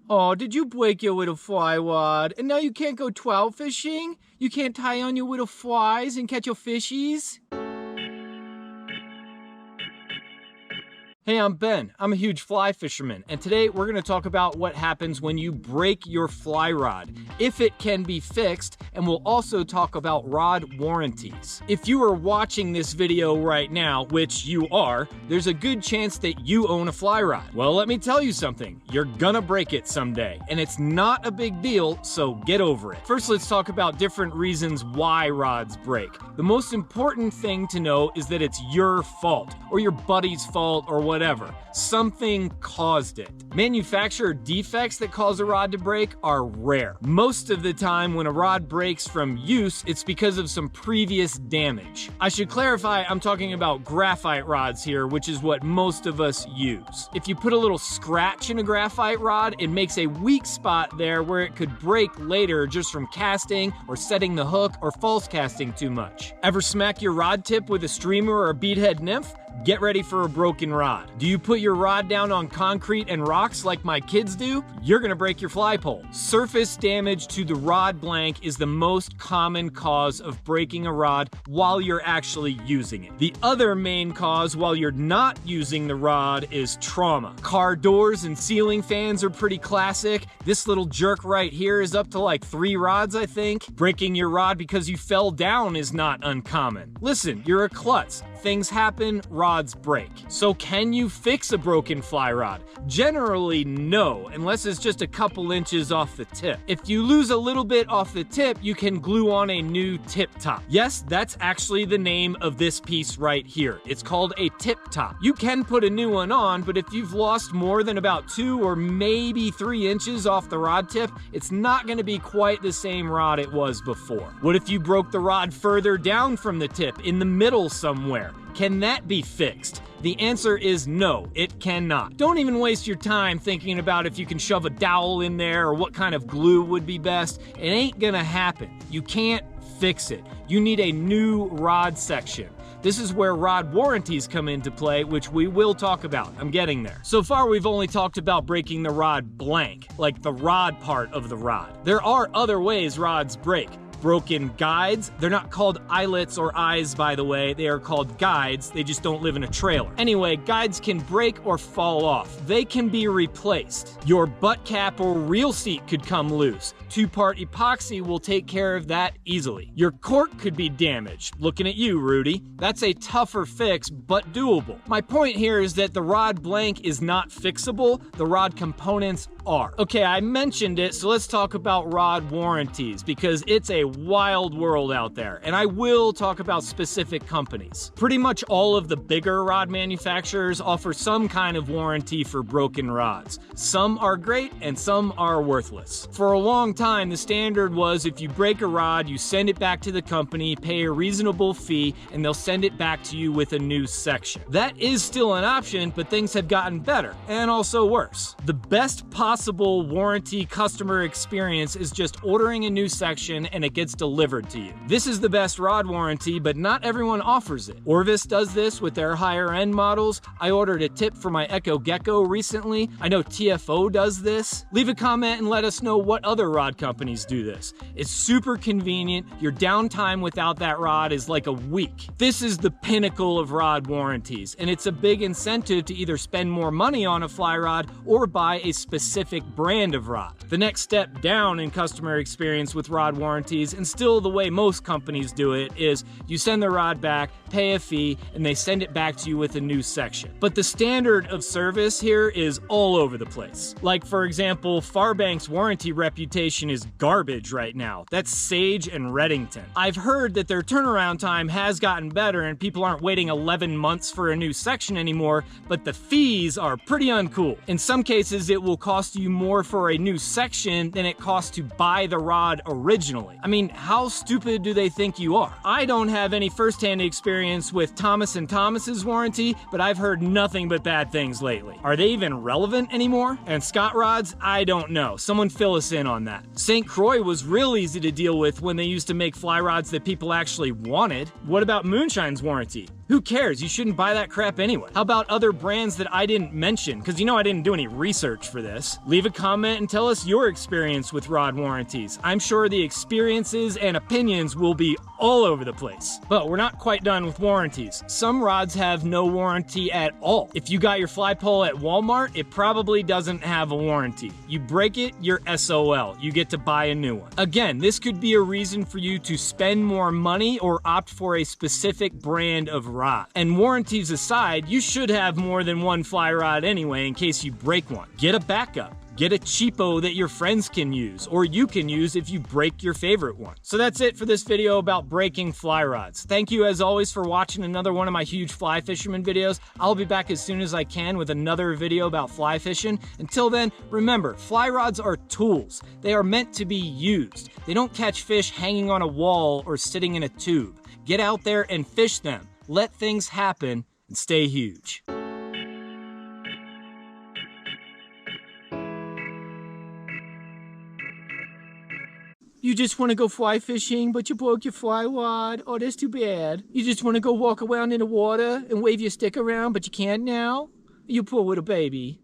Oh, did you break your little fly rod? And now you can't go trout fishing? You can't tie on your little flies and catch your fishies? Hey, I'm Ben. I'm a huge fly fisherman, and today we're going to talk about what happens when you break your fly rod, if it can be fixed, and we'll also talk about rod warranties. If you are watching this video right now, which you are, there's a good chance that you own a fly rod. Well, let me tell you something. You're gonna break it someday, and it's not a big deal, so get over it. First, let's talk about different reasons why rods break. The most important thing to know is that it's your fault, or your buddy's fault, or whatever. Something caused it. Manufacturer defects that cause a rod to break are rare. Most of the time when a rod breaks from use, it's because of some previous damage. I should clarify, I'm talking about graphite rods here, which is what most of us use. If you put a little scratch in a graphite rod, it makes a weak spot there where it could break later just from casting or setting the hook or false casting too much. Ever smack your rod tip with a streamer or a beadhead nymph? Get ready for a broken rod. Do you put your rod down on concrete and rocks like my kids do? You're gonna break your fly pole. Surface damage to the rod blank is the most common cause of breaking a rod while you're actually using it. The other main cause while you're not using the rod is trauma. Car doors and ceiling fans are pretty classic. This little jerk right here is up to like 3 rods, I think. Breaking your rod because you fell down is not uncommon. Listen, you're a klutz. Things happen, rods break. So can you fix a broken fly rod? Generally, no, unless it's just a couple inches off the tip. If you lose a little bit off the tip, you can glue on a new tip top. Yes, that's actually the name of this piece right here. It's called a tip top. You can put a new one on, but if you've lost more than about 2 or maybe 3 inches off the rod tip, it's not gonna be quite the same rod it was before. What if you broke the rod further down from the tip, in the middle somewhere? Can that be fixed? The answer is no, it cannot. Don't even waste your time thinking about if you can shove a dowel in there or what kind of glue would be best. It ain't gonna happen. You can't fix it. You need a new rod section. This is where rod warranties come into play, which we will talk about. I'm getting there. So far, we've only talked about breaking the rod blank, like the rod part of the rod. There are other ways rods break. Broken guides. They're not called eyelets or eyes, by the way. They are called guides. They just don't live in a trailer. Anyway, guides can break or fall off. They can be replaced. Your butt cap or reel seat could come loose. 2-part epoxy will take care of that easily. Your cork could be damaged. Looking at you, Rudy. That's a tougher fix, but doable. My point here is that the rod blank is not fixable. The rod components are. Okay, I mentioned it, so let's talk about rod warranties because it's a wild world out there, and I will talk about specific companies. Pretty much all of the bigger rod manufacturers offer some kind of warranty for broken rods. Some are great and some are worthless. For a long time, the standard was if you break a rod, you send it back to the company, pay a reasonable fee, and they'll send it back to you with a new section. That is still an option, but things have gotten better and also worse. The best possible warranty customer experience is just ordering a new section and it gets delivered to you. This is the best rod warranty, but not everyone offers it. Orvis does this with their higher end models. I ordered a tip for my Echo Gecko recently. I know TFO does this. Leave a comment and let us know what other rod companies do this. It's super convenient. Your downtime without that rod is like a week. This is the pinnacle of rod warranties, and it's a big incentive to either spend more money on a fly rod or buy a specific brand of rod. The next step down in customer experience with rod warranties, and still the way most companies do it, is you send the rod back, pay a fee, and they send it back to you with a new section. But the standard of service here is all over the place. Like, for example, Farbank's warranty reputation is garbage right now. That's Sage and Redington. I've heard that their turnaround time has gotten better and people aren't waiting 11 months for a new section anymore, but the fees are pretty uncool. In some cases, it will cost you more for a new section than it costs to buy the rod originally. I mean, how stupid do they think you are? I don't have any first-hand experience with Thomas & Thomas's warranty, but I've heard nothing but bad things lately. Are they even relevant anymore? And Scott rods? I don't know. Someone fill us in on that. St. Croix was real easy to deal with when they used to make fly rods that people actually wanted. What about Moonshine's warranty? Who cares? You shouldn't buy that crap anyway. How about other brands that I didn't mention? Because you know I didn't do any research for this. Leave a comment and tell us your experience with rod warranties. I'm sure the experiences and opinions will be all over the place. But we're not quite done with warranties. Some rods have no warranty at all. If you got your fly pole at Walmart, it probably doesn't have a warranty. You break it, you're SOL. You get to buy a new one. Again, this could be a reason for you to spend more money or opt for a specific brand of rod. And warranties aside, you should have more than one fly rod anyway in case you break one. Get a backup. Get a cheapo that your friends can use, or you can use if you break your favorite one. So that's it for this video about breaking fly rods. Thank you as always for watching another one of my huge fly fisherman videos. I'll be back as soon as I can with another video about fly fishing. Until then, remember, fly rods are tools. They are meant to be used. They don't catch fish hanging on a wall or sitting in a tube. Get out there and fish them. Let things happen and stay huge. You just want to go fly fishing, but you broke your fly rod. Oh, that's too bad. You just want to go walk around in the water and wave your stick around, but you can't now? You poor little baby.